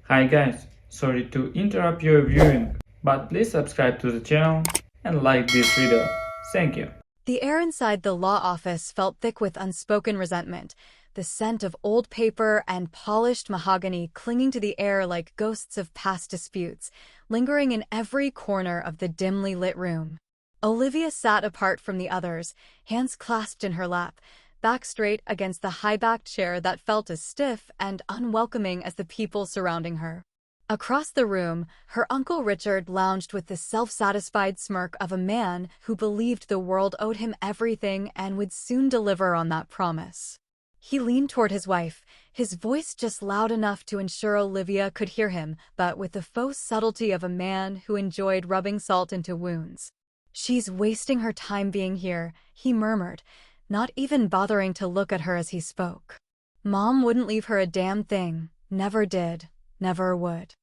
Hi guys, sorry to interrupt your viewing, but please subscribe to the channel and like this video. Thank you. The air inside the law office felt thick with unspoken resentment, the scent of old paper and polished mahogany clinging to the air like ghosts of past disputes, lingering in every corner of the dimly lit room. Olivia sat apart from the others, hands clasped in her lap, back straight against the high-backed chair that felt as stiff and unwelcoming as the people surrounding her. Across the room, her Uncle Richard lounged with the self-satisfied smirk of a man who believed the world owed him everything and would soon deliver on that promise. He leaned toward his wife, his voice just loud enough to ensure Olivia could hear him, but with the faux subtlety of a man who enjoyed rubbing salt into wounds. "She's wasting her time being here," he murmured, not even bothering to look at her as he spoke. "Mom wouldn't leave her a damn thing, never did, never would."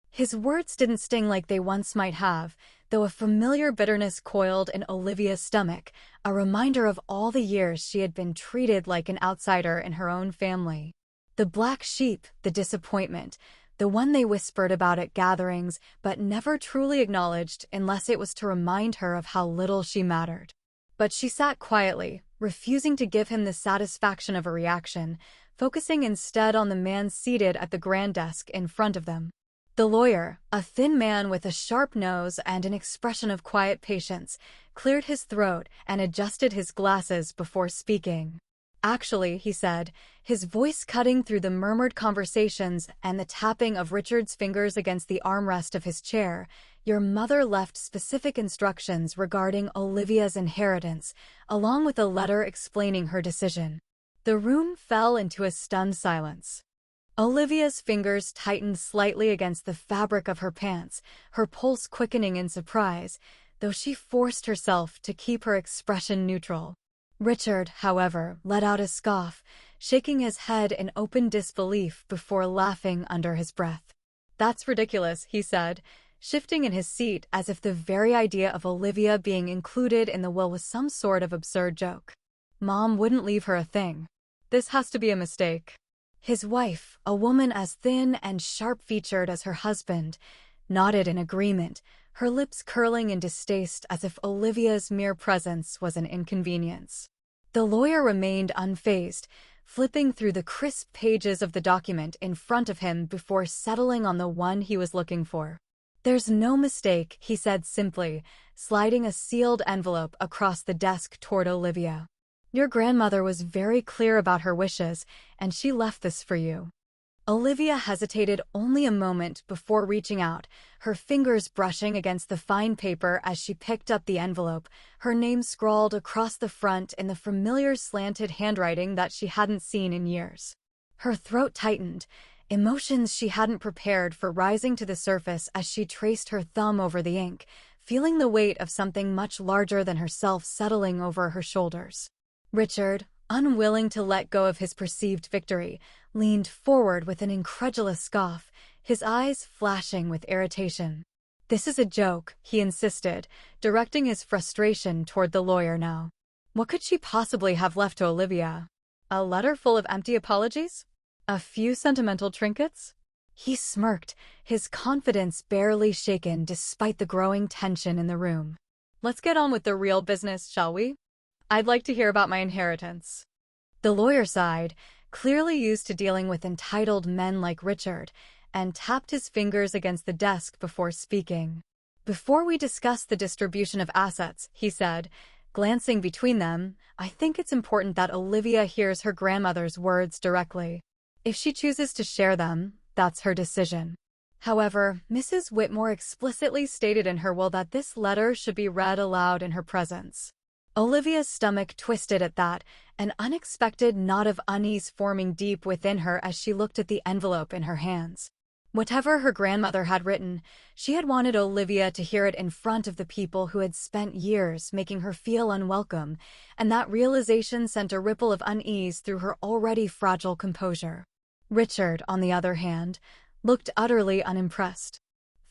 His words didn't sting like they once might have, though a familiar bitterness coiled in Olivia's stomach, a reminder of all the years she had been treated like an outsider in her own family. The black sheep, the disappointment, the one they whispered about at gatherings but never truly acknowledged unless it was to remind her of how little she mattered. But she sat quietly, refusing to give him the satisfaction of a reaction, focusing instead on the man seated at the grand desk in front of them. The lawyer, a thin man with a sharp nose and an expression of quiet patience, cleared his throat and adjusted his glasses before speaking. "Actually," he said, his voice cutting through the murmured conversations and the tapping of Richard's fingers against the armrest of his chair, "your mother left specific instructions regarding Olivia's inheritance, along with a letter explaining her decision." The room fell into a stunned silence. Olivia's fingers tightened slightly against the fabric of her pants, her pulse quickening in surprise, though she forced herself to keep her expression neutral. Richard, however, let out a scoff, shaking his head in open disbelief before laughing under his breath. "That's ridiculous," he said, shifting in his seat as if the very idea of Olivia being included in the will was some sort of absurd joke. "Mom wouldn't leave her a thing. This has to be a mistake." His wife, a woman as thin and sharp-featured as her husband, nodded in agreement, her lips curling in distaste as if Olivia's mere presence was an inconvenience. The lawyer remained unfazed, flipping through the crisp pages of the document in front of him before settling on the one he was looking for. "There's no mistake," he said simply, sliding a sealed envelope across the desk toward Olivia. "Your grandmother was very clear about her wishes, and she left this for you." Olivia hesitated only a moment before reaching out, her fingers brushing against the fine paper as she picked up the envelope, her name scrawled across the front in the familiar slanted handwriting that she hadn't seen in years. Her throat tightened, emotions she hadn't prepared for rising to the surface as she traced her thumb over the ink, feeling the weight of something much larger than herself settling over her shoulders. Richard, unwilling to let go of his perceived victory, leaned forward with an incredulous scoff, his eyes flashing with irritation. "This is a joke," he insisted, directing his frustration toward the lawyer now. What could she possibly have left to Olivia? A letter full of empty apologies? A few sentimental trinkets? He smirked, his confidence barely shaken despite the growing tension in the room. "Let's get on with the real business, shall we? I'd like to hear about my inheritance." The lawyer sighed, clearly used to dealing with entitled men like Richard, and tapped his fingers against the desk before speaking. "Before we discuss the distribution of assets," he said, glancing between them, "I think it's important that Olivia hears her grandmother's words directly. If she chooses to share them, that's her decision." However, Mrs. Whitmore explicitly stated in her will that this letter should be read aloud in her presence. Olivia's stomach twisted at that, an unexpected knot of unease forming deep within her as she looked at the envelope in her hands. Whatever her grandmother had written, she had wanted Olivia to hear it in front of the people who had spent years making her feel unwelcome, and that realization sent a ripple of unease through her already fragile composure. Richard, on the other hand, looked utterly unimpressed.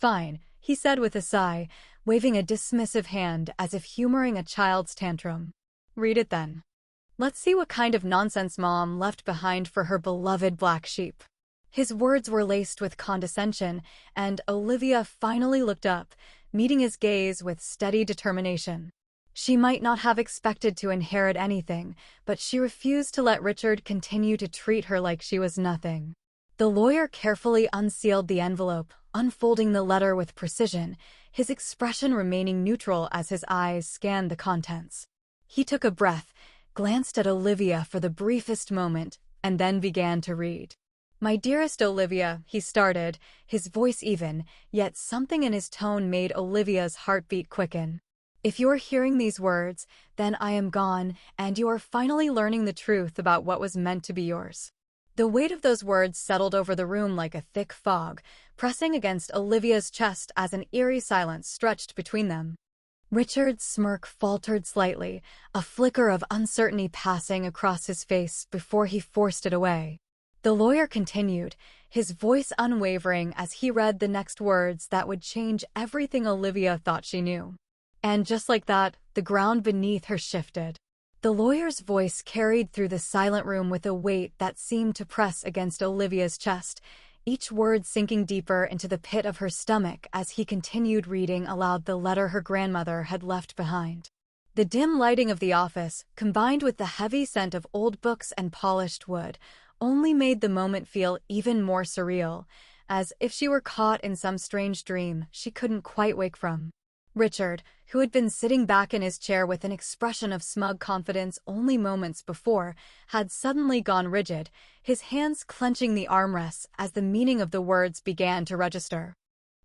"Fine," he said with a sigh, waving a dismissive hand as if humoring a child's tantrum. "Read it then. Let's see what kind of nonsense Mom left behind for her beloved black sheep." His words were laced with condescension, and Olivia finally looked up, meeting his gaze with steady determination. She might not have expected to inherit anything, but she refused to let Richard continue to treat her like she was nothing. The lawyer carefully unsealed the envelope, unfolding the letter with precision, his expression remaining neutral as his eyes scanned the contents. He took a breath, glanced at Olivia for the briefest moment, and then began to read. "My dearest Olivia," he started, his voice even, yet something in his tone made Olivia's heartbeat quicken. "If you are hearing these words, then I am gone, and you are finally learning the truth about what was meant to be yours." The weight of those words settled over the room like a thick fog, pressing against Olivia's chest as an eerie silence stretched between them. Richard's smirk faltered slightly, a flicker of uncertainty passing across his face before he forced it away. The lawyer continued, his voice unwavering as he read the next words that would change everything Olivia thought she knew. And just like that, the ground beneath her shifted. The lawyer's voice carried through the silent room with a weight that seemed to press against Olivia's chest, each word sinking deeper into the pit of her stomach as he continued reading aloud the letter her grandmother had left behind. The dim lighting of the office, combined with the heavy scent of old books and polished wood, only made the moment feel even more surreal, as if she were caught in some strange dream she couldn't quite wake from. Richard, who had been sitting back in his chair with an expression of smug confidence only moments before, had suddenly gone rigid, his hands clenching the armrests as the meaning of the words began to register.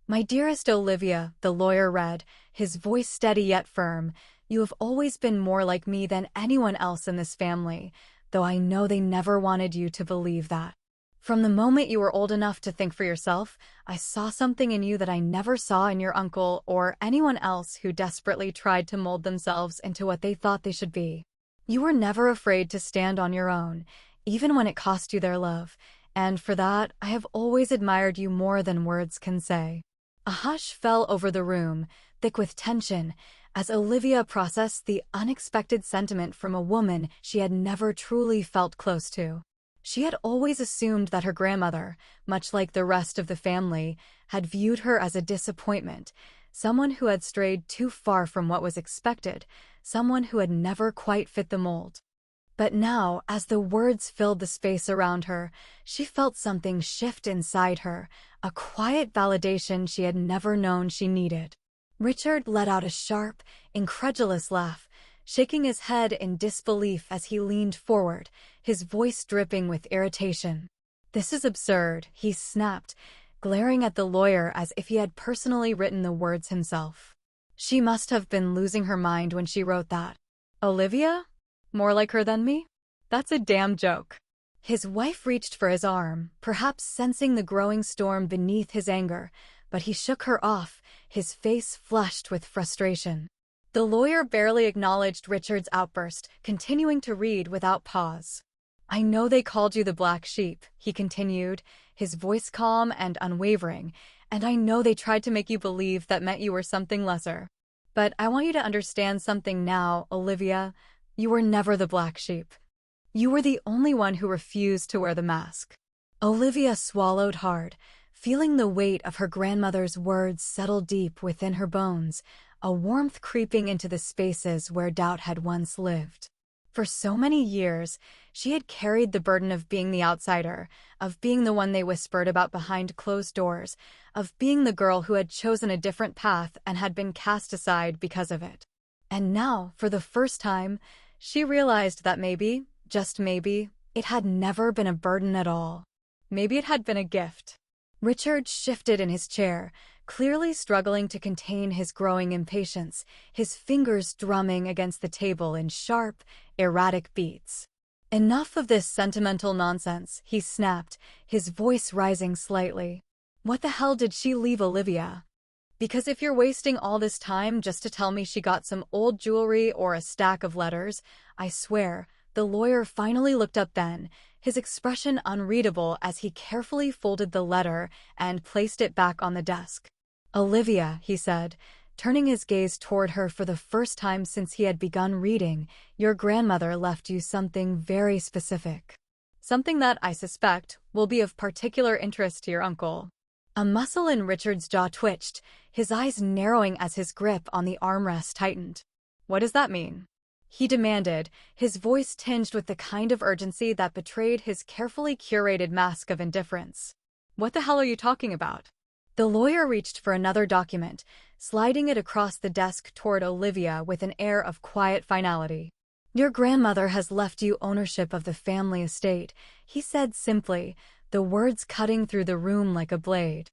"My dearest Olivia," the lawyer read, his voice steady yet firm, "you have always been more like me than anyone else in this family, though I know they never wanted you to believe that. From the moment you were old enough to think for yourself, I saw something in you that I never saw in your uncle or anyone else who desperately tried to mold themselves into what they thought they should be. You were never afraid to stand on your own, even when it cost you their love, and for that, I have always admired you more than words can say." A hush fell over the room, thick with tension, as Olivia processed the unexpected sentiment from a woman she had never truly felt close to. She had always assumed that her grandmother, much like the rest of the family, had viewed her as a disappointment, someone who had strayed too far from what was expected, someone who had never quite fit the mold. But now, as the words filled the space around her, she felt something shift inside her, a quiet validation she had never known she needed. Richard let out a sharp, incredulous laugh, shaking his head in disbelief as he leaned forward, his voice dripping with irritation. "This is absurd," he snapped, glaring at the lawyer as if he had personally written the words himself. "She must have been losing her mind when she wrote that. Olivia? More like her than me? That's a damn joke." His wife reached for his arm, perhaps sensing the growing storm beneath his anger, but he shook her off, his face flushed with frustration. The lawyer barely acknowledged Richard's outburst, continuing to read without pause. "I know they called you the black sheep," he continued, his voice calm and unwavering, "and I know they tried to make you believe that meant you were something lesser. But I want you to understand something now, Olivia. You were never the black sheep. You were the only one who refused to wear the mask." Olivia swallowed hard, feeling the weight of her grandmother's words settle deep within her bones, a warmth creeping into the spaces where doubt had once lived. For so many years, she had carried the burden of being the outsider, of being the one they whispered about behind closed doors, of being the girl who had chosen a different path and had been cast aside because of it. And now, for the first time, she realized that maybe, just maybe, it had never been a burden at all. Maybe it had been a gift. Richard shifted in his chair, clearly struggling to contain his growing impatience, his fingers drumming against the table in sharp, erratic beats. "Enough of this sentimental nonsense," he snapped, his voice rising slightly. "What the hell did she leave Olivia? Because if you're wasting all this time just to tell me she got some old jewelry or a stack of letters, I swear," the lawyer finally looked up then, his expression unreadable as he carefully folded the letter and placed it back on the desk. "Olivia," he said, turning his gaze toward her for the first time since he had begun reading, "your grandmother left you something very specific. Something that, I suspect, will be of particular interest to your uncle. A muscle in Richard's jaw twitched, his eyes narrowing as his grip on the armrest tightened. What does that mean? He demanded, his voice tinged with the kind of urgency that betrayed his carefully curated mask of indifference. What the hell are you talking about? The lawyer reached for another document, sliding it across the desk toward Olivia with an air of quiet finality. Your grandmother has left you ownership of the family estate, he said simply, the words cutting through the room like a blade.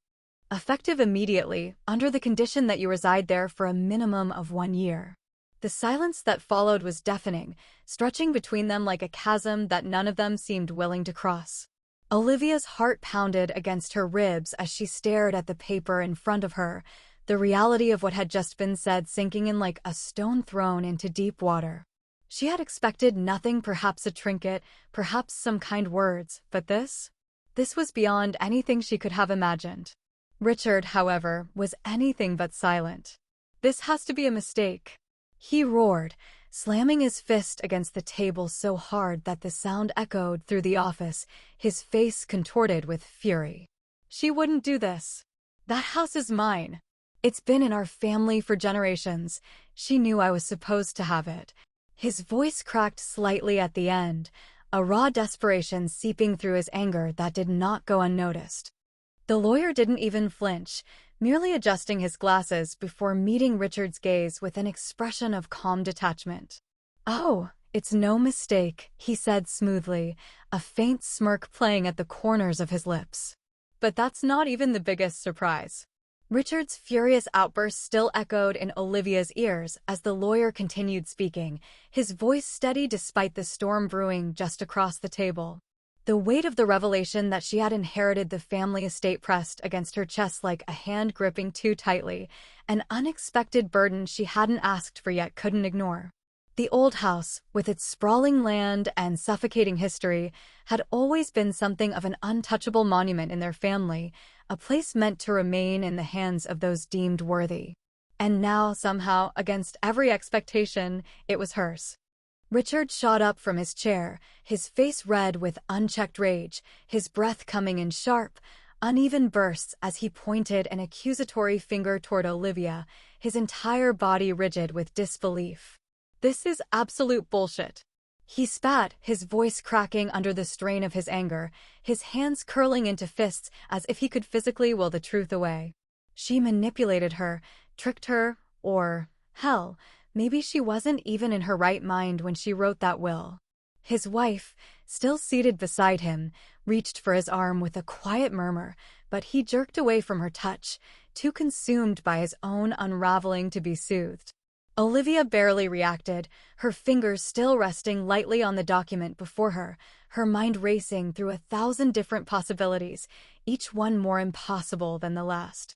Effective immediately, under the condition that you reside there for a minimum of 1 year. The silence that followed was deafening, stretching between them like a chasm that none of them seemed willing to cross. Olivia's heart pounded against her ribs as she stared at the paper in front of her, the reality of what had just been said sinking in like a stone thrown into deep water. She had expected nothing, perhaps a trinket, perhaps some kind words, but this was beyond anything she could have imagined. Richard, however, was anything but silent. This has to be a mistake, he roared, slamming his fist against the table so hard that the sound echoed through the office, his face contorted with fury. She wouldn't do this. That house is mine. It's been in our family for generations. She knew I was supposed to have it. His voice cracked slightly at the end, a raw desperation seeping through his anger that did not go unnoticed. The lawyer didn't even flinch, merely adjusting his glasses before meeting Richard's gaze with an expression of calm detachment. Oh, it's no mistake, he said smoothly, a faint smirk playing at the corners of his lips. But that's not even the biggest surprise. Richard's furious outburst still echoed in Olivia's ears as the lawyer continued speaking, his voice steady despite the storm brewing just across the table. The weight of the revelation that she had inherited the family estate pressed against her chest like a hand gripping too tightly, an unexpected burden she hadn't asked for yet couldn't ignore. The old house, with its sprawling land and suffocating history, had always been something of an untouchable monument in their family, a place meant to remain in the hands of those deemed worthy. And now, somehow, against every expectation, it was hers. Richard shot up from his chair, his face red with unchecked rage, his breath coming in sharp, uneven bursts as he pointed an accusatory finger toward Olivia, his entire body rigid with disbelief. This is absolute bullshit. He spat, his voice cracking under the strain of his anger, his hands curling into fists as if he could physically will the truth away. She manipulated her, tricked her, or, hell, maybe she wasn't even in her right mind when she wrote that will. His wife, still seated beside him, reached for his arm with a quiet murmur, but he jerked away from her touch, too consumed by his own unraveling to be soothed. Olivia barely reacted, her fingers still resting lightly on the document before her, her mind racing through 1,000 different possibilities, each one more impossible than the last.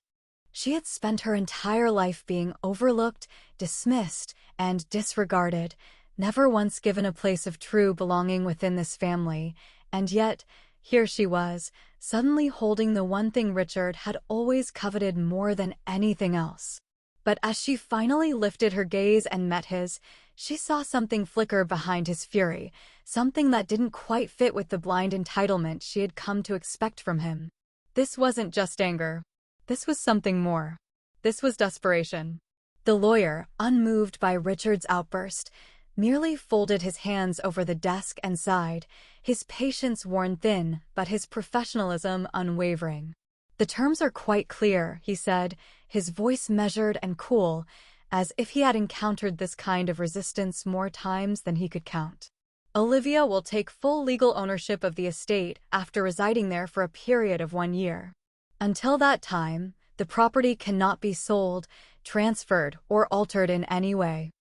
She had spent her entire life being overlooked, dismissed, and disregarded, never once given a place of true belonging within this family, and yet, here she was, suddenly holding the one thing Richard had always coveted more than anything else. But as she finally lifted her gaze and met his, she saw something flicker behind his fury, something that didn't quite fit with the blind entitlement she had come to expect from him. This wasn't just anger. This was something more. This was desperation. The lawyer, unmoved by Richard's outburst, merely folded his hands over the desk and sighed, his patience worn thin, but his professionalism unwavering. The terms are quite clear, he said, his voice measured and cool, as if he had encountered this kind of resistance more times than he could count. Olivia will take full legal ownership of the estate after residing there for a period of 1 year. Until that time, the property cannot be sold, transferred, or altered in any way.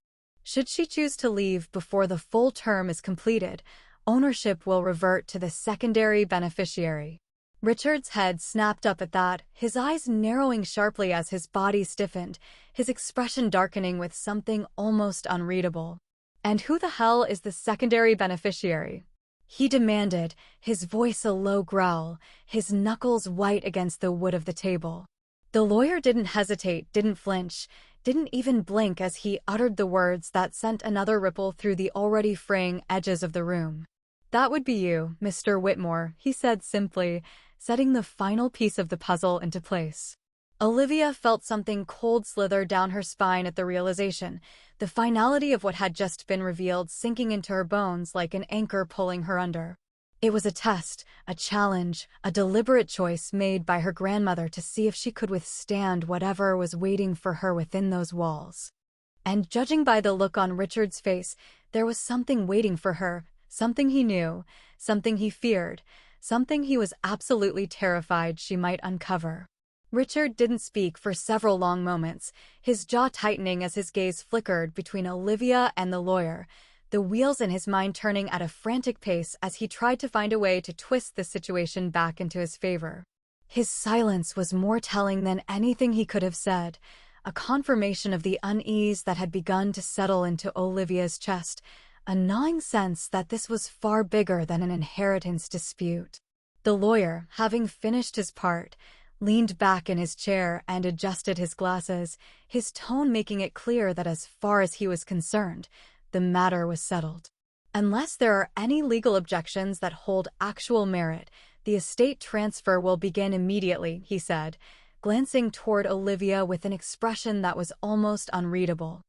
Should she choose to leave before the full term is completed, ownership will revert to the secondary beneficiary. Richard's head snapped up at that, his eyes narrowing sharply as his body stiffened, his expression darkening with something almost unreadable. And who the hell is the secondary beneficiary? He demanded, his voice a low growl, his knuckles white against the wood of the table. The lawyer didn't hesitate, didn't flinch, didn't even blink as he uttered the words that sent another ripple through the already fraying edges of the room. "That would be you, Mr. Whitmore," he said simply, setting the final piece of the puzzle into place. Olivia felt something cold slither down her spine at the realization, the finality of what had just been revealed sinking into her bones like an anchor pulling her under. It was a test, a challenge, a deliberate choice made by her grandmother to see if she could withstand whatever was waiting for her within those walls. And judging by the look on Richard's face, there was something waiting for her, something he knew, something he feared, something he was absolutely terrified she might uncover. Richard didn't speak for several long moments, his jaw tightening as his gaze flickered between Olivia and the lawyer, the wheels in his mind turning at a frantic pace as he tried to find a way to twist the situation back into his favor. His silence was more telling than anything he could have said, a confirmation of the unease that had begun to settle into Olivia's chest, a gnawing sense that this was far bigger than an inheritance dispute. The lawyer, having finished his part, leaned back in his chair and adjusted his glasses, his tone making it clear that as far as he was concerned, the matter was settled. Unless there are any legal objections that hold actual merit, the estate transfer will begin immediately, he said, glancing toward Olivia with an expression that was almost unreadable.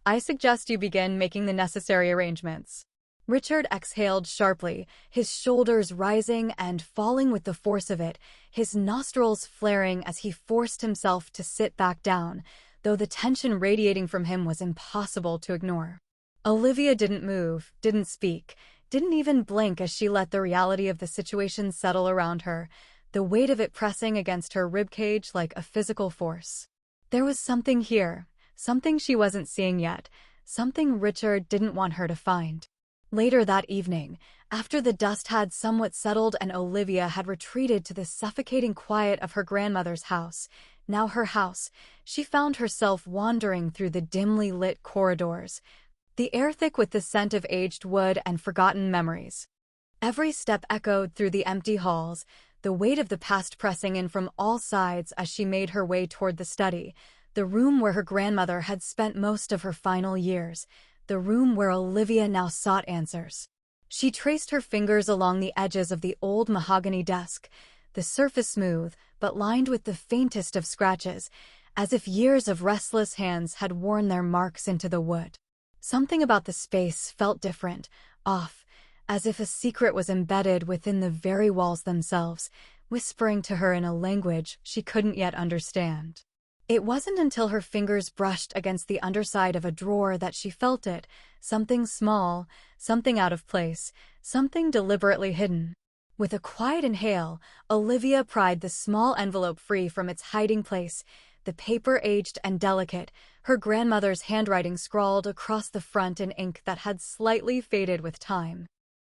"I suggest you begin making the necessary arrangements." Richard exhaled sharply, his shoulders rising and falling with the force of it, his nostrils flaring as he forced himself to sit back down, though the tension radiating from him was impossible to ignore. Olivia didn't move, didn't speak, didn't even blink as she let the reality of the situation settle around her, the weight of it pressing against her ribcage like a physical force. There was something here, something she wasn't seeing yet, something Richard didn't want her to find. Later that evening, after the dust had somewhat settled and Olivia had retreated to the suffocating quiet of her grandmother's house, now her house, she found herself wandering through the dimly lit corridors, the air thick with the scent of aged wood and forgotten memories. Every step echoed through the empty halls, the weight of the past pressing in from all sides as she made her way toward the study, the room where her grandmother had spent most of her final years, the room where Olivia now sought answers. She traced her fingers along the edges of the old mahogany desk, the surface smooth, but lined with the faintest of scratches, as if years of restless hands had worn their marks into the wood. Something about the space felt different, off, as if a secret was embedded within the very walls themselves, whispering to her in a language she couldn't yet understand. It wasn't until her fingers brushed against the underside of a drawer that she felt it, something small, something out of place, something deliberately hidden. With a quiet inhale, Olivia pried the small envelope free from its hiding place, the paper aged and delicate, her grandmother's handwriting scrawled across the front in ink that had slightly faded with time.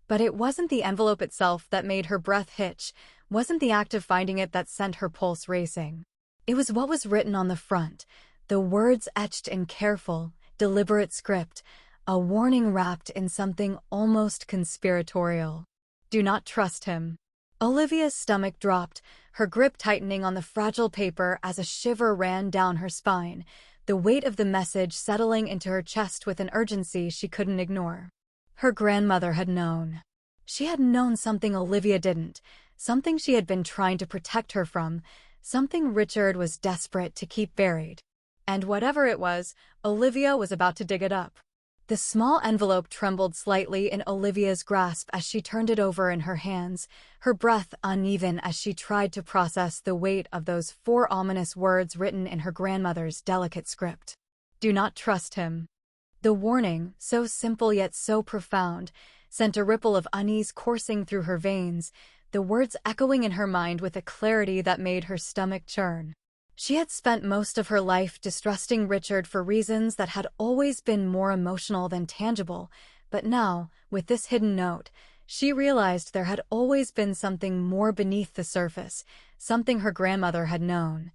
But it wasn't the envelope itself that made her breath hitch, wasn't the act of finding it that sent her pulse racing. It was what was written on the front, the words etched in careful, deliberate script, a warning wrapped in something almost conspiratorial. Do not trust him. Olivia's stomach dropped, her grip tightening on the fragile paper as a shiver ran down her spine, the weight of the message settling into her chest with an urgency she couldn't ignore. Her grandmother had known. She had known something Olivia didn't, something she had been trying to protect her from, something Richard was desperate to keep buried. And whatever it was, Olivia was about to dig it up. The small envelope trembled slightly in Olivia's grasp as she turned it over in her hands, her breath uneven as she tried to process the weight of those 4 ominous words written in her grandmother's delicate script. Do not trust him. The warning, so simple yet so profound, sent a ripple of unease coursing through her veins, the words echoing in her mind with a clarity that made her stomach churn. She had spent most of her life distrusting Richard for reasons that had always been more emotional than tangible, but now, with this hidden note, she realized there had always been something more beneath the surface, something her grandmother had known,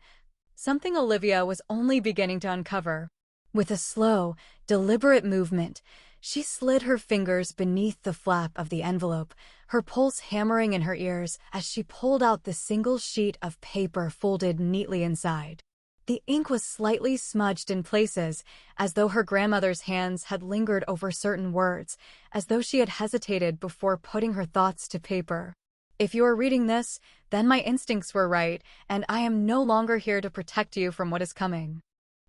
something Olivia was only beginning to uncover. With a slow, deliberate movement, she slid her fingers beneath the flap of the envelope, her pulse hammering in her ears as she pulled out the single sheet of paper folded neatly inside. The ink was slightly smudged in places, as though her grandmother's hands had lingered over certain words, as though she had hesitated before putting her thoughts to paper. If you are reading this, then my instincts were right, and I am no longer here to protect you from what is coming.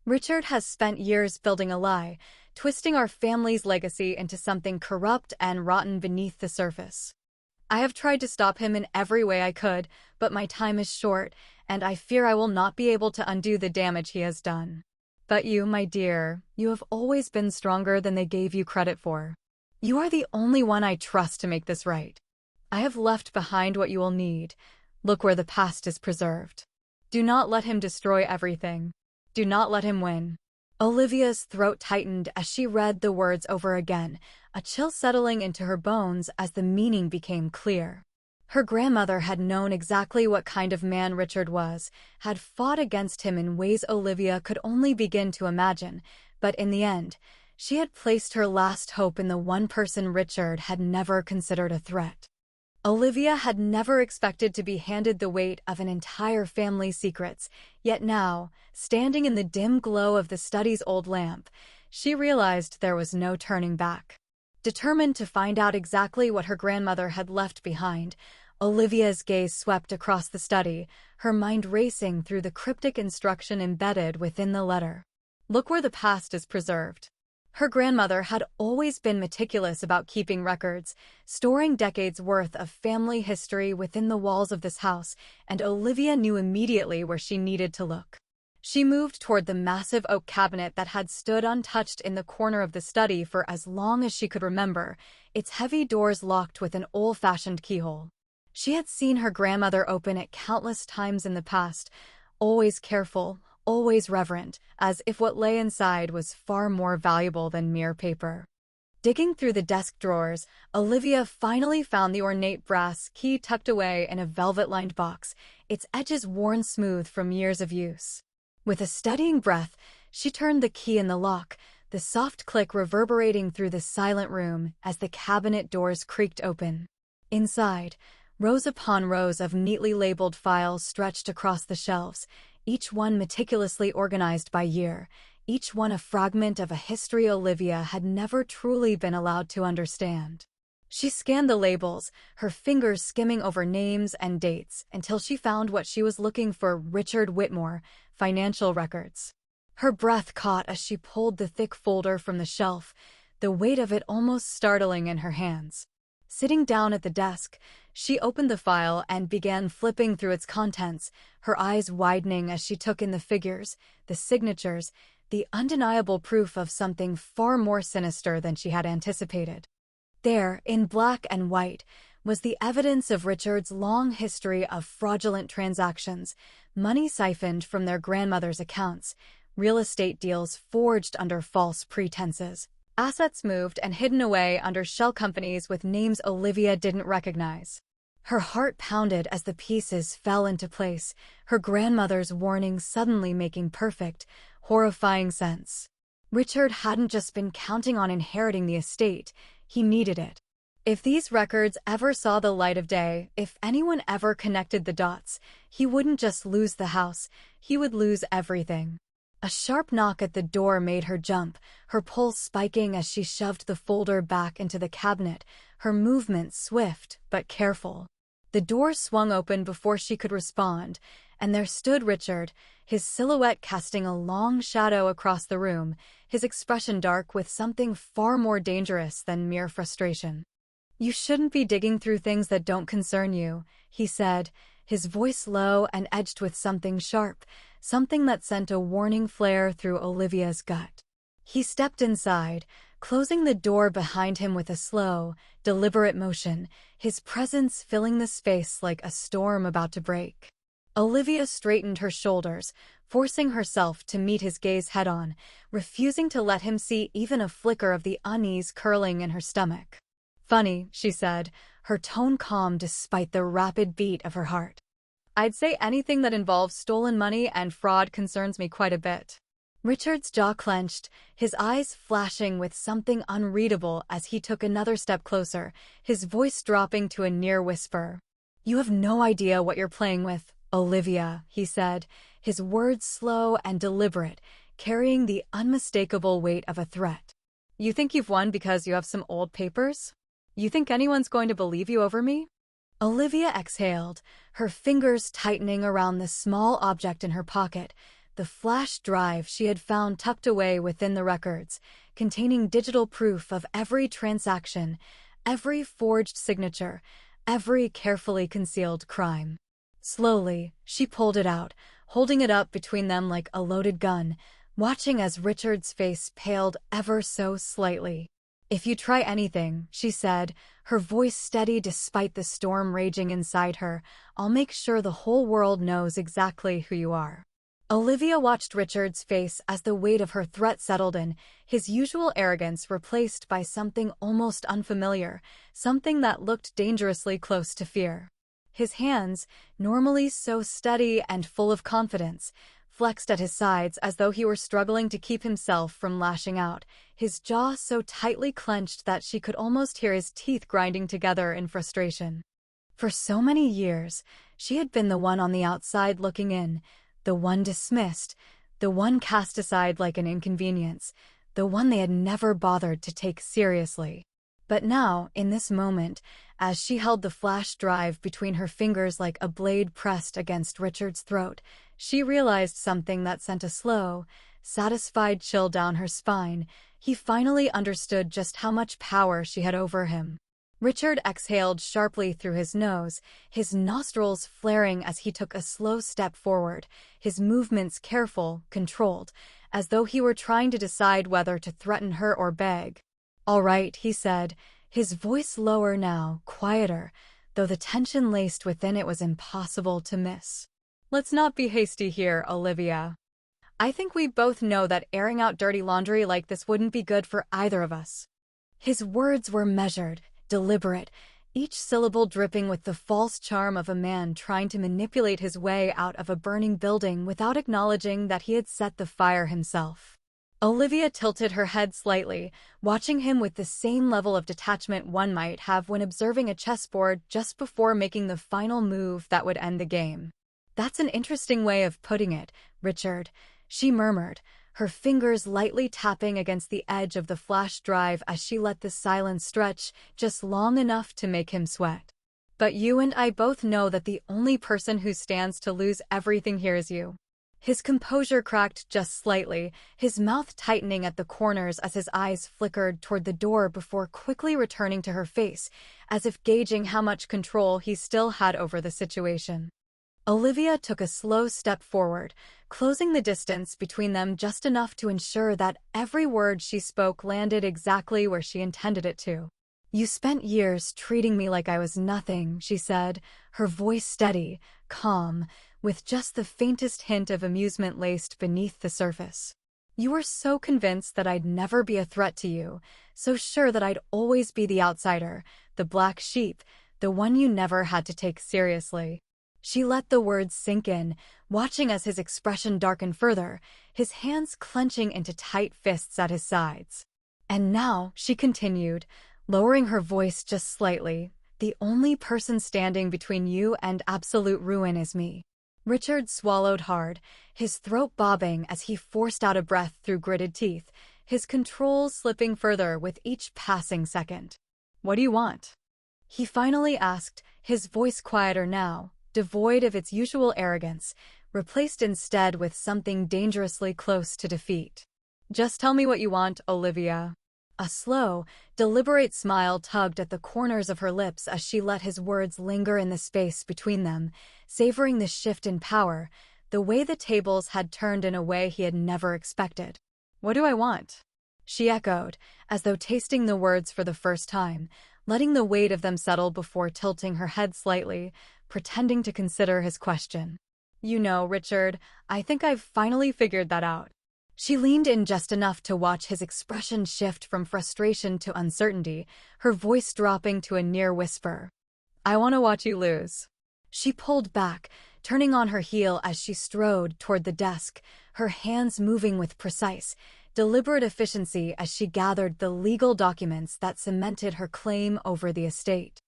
Richard has spent years building a lie, twisting our family's legacy into something corrupt and rotten beneath the surface. I have tried to stop him in every way I could, but my time is short, and I fear I will not be able to undo the damage he has done. But you, my dear, you have always been stronger than they gave you credit for. You are the only one I trust to make this right. I have left behind what you will need. Look where the past is preserved. Do not let him destroy everything. Do not let him win. Olivia's throat tightened as she read the words over again, a chill settling into her bones as the meaning became clear. Her grandmother had known exactly what kind of man Richard was, had fought against him in ways Olivia could only begin to imagine, but in the end, she had placed her last hope in the one person Richard had never considered a threat. Olivia had never expected to be handed the weight of an entire family's secrets, yet now, standing in the dim glow of the study's old lamp, she realized there was no turning back. Determined to find out exactly what her grandmother had left behind, Olivia's gaze swept across the study, her mind racing through the cryptic instruction embedded within the letter. Look where the past is preserved. Her grandmother had always been meticulous about keeping records, storing decades' worth of family history within the walls of this house, and Olivia knew immediately where she needed to look. She moved toward the massive oak cabinet that had stood untouched in the corner of the study for as long as she could remember, its heavy doors locked with an old-fashioned keyhole. She had seen her grandmother open it countless times in the past, always careful, always reverent, as if what lay inside was far more valuable than mere paper. Digging through the desk drawers, Olivia finally found the ornate brass key tucked away in a velvet-lined box, its edges worn smooth from years of use. With a steadying breath, she turned the key in the lock, the soft click reverberating through the silent room as the cabinet doors creaked open. Inside, rows upon rows of neatly labeled files stretched across the shelves, each one meticulously organized by year, each one a fragment of a history Olivia had never truly been allowed to understand. She scanned the labels, her fingers skimming over names and dates, until she found what she was looking for: Richard Whitmore, financial records. Her breath caught as she pulled the thick folder from the shelf, the weight of it almost startling in her hands. Sitting down at the desk, she opened the file and began flipping through its contents, her eyes widening as she took in the figures, the signatures, the undeniable proof of something far more sinister than she had anticipated. There, in black and white, was the evidence of Richard's long history of fraudulent transactions, money siphoned from their grandmother's accounts, real estate deals forged under false pretenses, assets moved and hidden away under shell companies with names Olivia didn't recognize. Her heart pounded as the pieces fell into place, her grandmother's warning suddenly making perfect, horrifying sense. Richard hadn't just been counting on inheriting the estate, he needed it. If these records ever saw the light of day, if anyone ever connected the dots, he wouldn't just lose the house, he would lose everything. A sharp knock at the door made her jump, her pulse spiking as she shoved the folder back into the cabinet, her movements swift but careful. The door swung open before she could respond, and there stood Richard, his silhouette casting a long shadow across the room, his expression dark with something far more dangerous than mere frustration. "You shouldn't be digging through things that don't concern you," he said, his voice low and edged with something sharp, something that sent a warning flare through Olivia's gut. He stepped inside, closing the door behind him with a slow, deliberate motion, his presence filling the space like a storm about to break. Olivia straightened her shoulders, forcing herself to meet his gaze head-on, refusing to let him see even a flicker of the unease curling in her stomach. "Funny," she said, her tone calm despite the rapid beat of her heart. "I'd say anything that involves stolen money and fraud concerns me quite a bit." Richard's jaw clenched, his eyes flashing with something unreadable as he took another step closer, his voice dropping to a near whisper. "You have no idea what you're playing with, "Olivia," he said, his words slow and deliberate, carrying the unmistakable weight of a threat. "You think you've won because you have some old papers? You think anyone's going to believe you over me?" Olivia exhaled, her fingers tightening around the small object in her pocket, the flash drive she had found tucked away within the records, containing digital proof of every transaction, every forged signature, every carefully concealed crime. Slowly, she pulled it out, holding it up between them like a loaded gun, watching as Richard's face paled ever so slightly. "If you try anything," she said, her voice steady despite the storm raging inside her, "I'll make sure the whole world knows exactly who you are." Olivia watched Richard's face as the weight of her threat settled in, his usual arrogance replaced by something almost unfamiliar, something that looked dangerously close to fear. His hands, normally so steady and full of confidence, flexed at his sides as though he were struggling to keep himself from lashing out, his jaw so tightly clenched that she could almost hear his teeth grinding together in frustration. For so many years, she had been the one on the outside looking in, the one dismissed, the one cast aside like an inconvenience, the one they had never bothered to take seriously. But now, in this moment, as she held the flash drive between her fingers like a blade pressed against Richard's throat, she realized something that sent a slow, satisfied chill down her spine. He finally understood just how much power she had over him. Richard exhaled sharply through his nose, his nostrils flaring as he took a slow step forward, his movements careful, controlled, as though he were trying to decide whether to threaten her or beg. "All right," he said, his voice lower now, quieter, though the tension laced within it was impossible to miss. "Let's not be hasty here, Olivia. I think we both know that airing out dirty laundry like this wouldn't be good for either of us." His words were measured, deliberate, each syllable dripping with the false charm of a man trying to manipulate his way out of a burning building without acknowledging that he had set the fire himself. Olivia tilted her head slightly, watching him with the same level of detachment one might have when observing a chessboard just before making the final move that would end the game. "That's an interesting way of putting it, Richard," she murmured, her fingers lightly tapping against the edge of the flash drive as she let the silence stretch just long enough to make him sweat. "But you and I both know that the only person who stands to lose everything here is you." His composure cracked just slightly, his mouth tightening at the corners as his eyes flickered toward the door before quickly returning to her face, as if gauging how much control he still had over the situation. Olivia took a slow step forward, closing the distance between them just enough to ensure that every word she spoke landed exactly where she intended it to. "You spent years treating me like I was nothing," she said, her voice steady, calm, with just the faintest hint of amusement laced beneath the surface. "You were so convinced that I'd never be a threat to you, so sure that I'd always be the outsider, the black sheep, the one you never had to take seriously." She let the words sink in, watching as his expression darkened further, his hands clenching into tight fists at his sides. "And now," she continued, lowering her voice just slightly, "the only person standing between you and absolute ruin is me." Richard swallowed hard, his throat bobbing as he forced out a breath through gritted teeth, his control slipping further with each passing second. "What do you want?" he finally asked, his voice quieter now, devoid of its usual arrogance, replaced instead with something dangerously close to defeat. "Just tell me what you want, Olivia." A slow, deliberate smile tugged at the corners of her lips as she let his words linger in the space between them, savoring the shift in power, the way the tables had turned in a way he had never expected. "What do I want?" she echoed, as though tasting the words for the first time, letting the weight of them settle before tilting her head slightly, pretending to consider his question. "You know, Richard, I think I've finally figured that out." She leaned in just enough to watch his expression shift from frustration to uncertainty, her voice dropping to a near whisper. "I want to watch you lose." She pulled back, turning on her heel as she strode toward the desk, her hands moving with precise, deliberate efficiency as she gathered the legal documents that cemented her claim over the estate.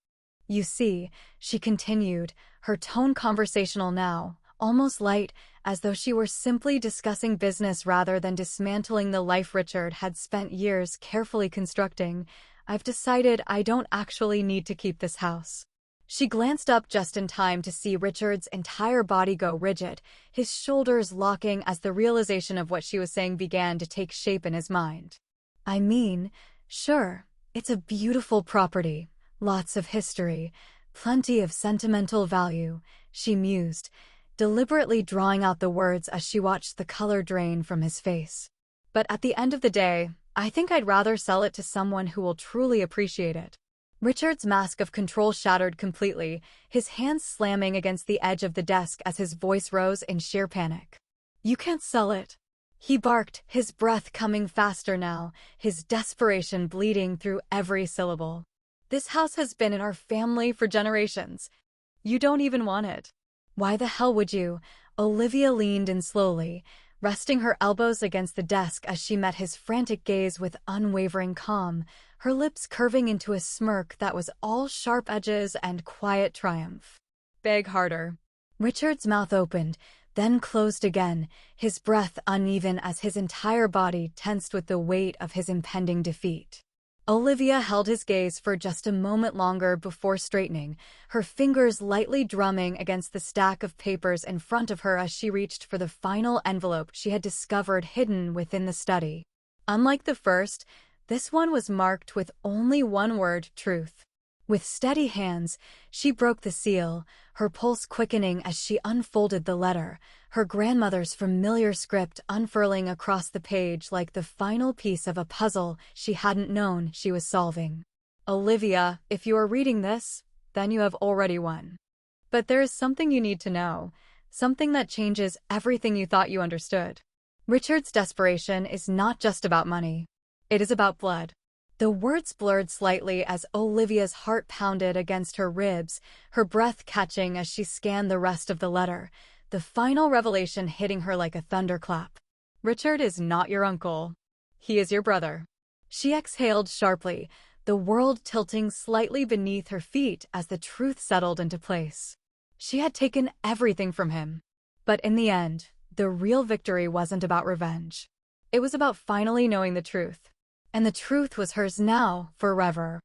"You see," she continued, her tone conversational now, almost light, as though she were simply discussing business rather than dismantling the life Richard had spent years carefully constructing. I've decided I don't actually need to keep this house. She glanced up just in time to see Richard's entire body go rigid, his shoulders locking as the realization of what she was saying began to take shape in his mind. I mean, sure, it's a beautiful property, lots of history, plenty of sentimental value, she mused, deliberately drawing out the words as she watched the color drain from his face. But at the end of the day, I think I'd rather sell it to someone who will truly appreciate it. Richard's mask of control shattered completely, his hands slamming against the edge of the desk as his voice rose in sheer panic. You can't sell it, he barked, his breath coming faster now, his desperation bleeding through every syllable. This house has been in our family for generations. You don't even want it. Why the hell would you? Olivia leaned in slowly, resting her elbows against the desk as she met his frantic gaze with unwavering calm, her lips curving into a smirk that was all sharp edges and quiet triumph. Beg harder. Richard's mouth opened, then closed again, his breath uneven as his entire body tensed with the weight of his impending defeat. Olivia held his gaze for just a moment longer before straightening, her fingers lightly drumming against the stack of papers in front of her as she reached for the final envelope she had discovered hidden within the study. Unlike the first, this one was marked with only one word: truth. With steady hands, she broke the seal, her pulse quickening as she unfolded the letter, her grandmother's familiar script unfurling across the page like the final piece of a puzzle she hadn't known she was solving. Olivia, if you are reading this, then you have already won. But there is something you need to know, something that changes everything you thought you understood. Richard's desperation is not just about money. It is about blood. The words blurred slightly as Olivia's heart pounded against her ribs, her breath catching as she scanned the rest of the letter, the final revelation hitting her like a thunderclap. Richard is not your uncle. He is your brother. She exhaled sharply, the world tilting slightly beneath her feet as the truth settled into place. She had taken everything from him. But in the end, the real victory wasn't about revenge. It was about finally knowing the truth. And the truth was hers now, forever.